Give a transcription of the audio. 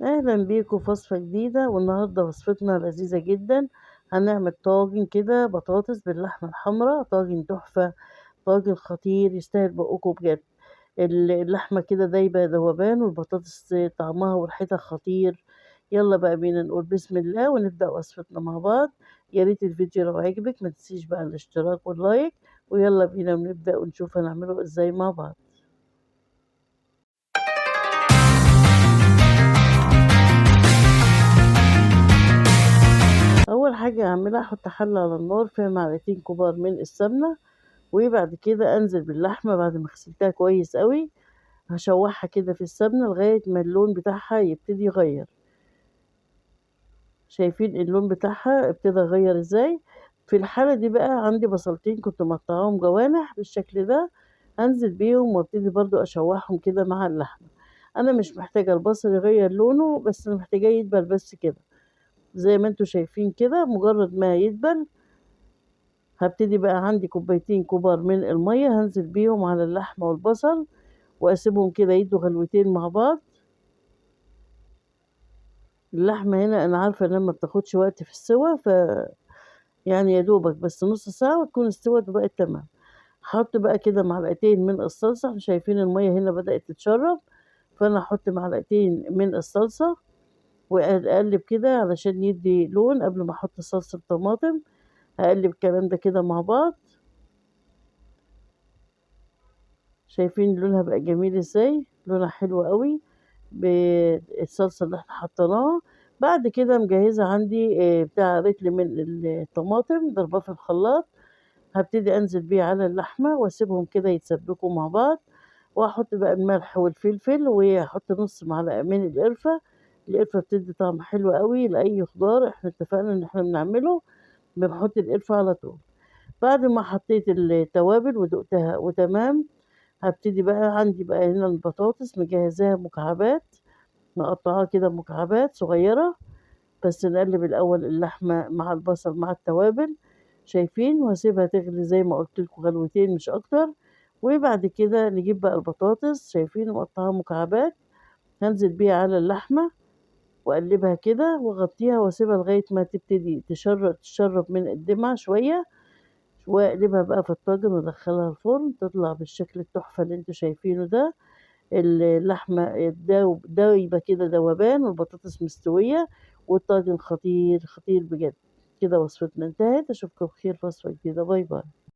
أهلا بيكم في وصفة جديدة، والنهاردة وصفتنا لذيذة جدا. هنعمل طاجن كده بطاطس باللحمة الحمراء، طاجن تحفة، طاجن خطير يستاهل بقكم بجد. اللحمة كده دايبة ذوبان، والبطاطس طعمها وريحتها خطير. يلا بقى بينا نقول بسم الله ونبدأ وصفتنا مع بعض. يا ريت الفيديو لو عجبك ما تنسيش بقى الاشتراك واللايك، ويلا بينا ونبدأ ونشوف هنعمله ازاي مع بعض. اول حاجه هعملها احط حله على النار فيها معلقتين كبار من السمنه، وبعد كده انزل باللحمه بعد ما غسلتها كويس قوي. هشوحها كده في السمنه لغايه ما اللون بتاعها يبتدي يغير. شايفين اللون بتاعها ابتدى يغير ازاي؟ في الحاله دي بقى عندي بصلتين كنت مقطعاهم جوانح بالشكل ده، هنزل بيهم وابتدي برضو اشوحهم كده مع اللحمه. انا مش محتاجه البصل يغير لونه، بس انا محتاجاه يدبل بس كده. زي ما انتوا شايفين كده، مجرد ما يدبل هبتدي بقى عندي كوبايتين كبار من المية هنزل بيهم على اللحمة والبصل، واسيبهم كده يدوا غلوتين مع بعض. اللحمة هنا انا عارفة انها ما بتاخدش وقت في السوا، يعني يا دوبك بس نص ساعة وتكون استوت وبقت تمام. هحط بقى كده معلقتين من الصلصة، احنا شايفين المية هنا بدأت تتشرب، فانا هحط معلقتين من الصلصة واقلب كده علشان يدي لون قبل ما احط صلصة الطماطم. هقلب الكلام ده كده مع بعض. شايفين لونها بقى جميل ازاي؟ لونها حلو قوي بالصلصة اللي احنا حطيناها. بعد كده مجهزة عندي بتاع رتل من الطماطم ضرباه في الخلاط. هبتدي انزل بيه على اللحمة واسيبهم كده يتسبكوا مع بعض، واحط بقى الملح والفلفل، واحط نص معلقة من القرفة. القرفة بتدي طعم حلو قوي لأي خضار احنا اتفقنا ان احنا بنعمله، بنحط القرفة على طول. بعد ما حطيت التوابل ودقتها وتمام، هبتدي بقى عندي بقى هنا البطاطس مجهزاها مكعبات، مقطعاها كده مكعبات صغيرة. بس نقلب الأول اللحمة مع البصل مع التوابل، شايفين، واسيبها تغلي زي ما قلت لكم غلوتين مش أكتر. وبعد كده نجيب بقى البطاطس، شايفين مقطعاها مكعبات، هنزل بيها على اللحمة وأقلبها كده وأغطيها وأسيبها لغاية ما تبتدي تشرب من الدمع شوية، واقلبها بقى في الطاجن وادخلها الفرن تطلع بالشكل التحفة اللي انتوا شايفينه ده. اللحمة دايبة كده ذوبان، والبطاطس مستوية، والطاجن خطير خطير بجد. كده وصفتنا انتهت، اشوفكم بخير في وصفة جديدة. باي باي.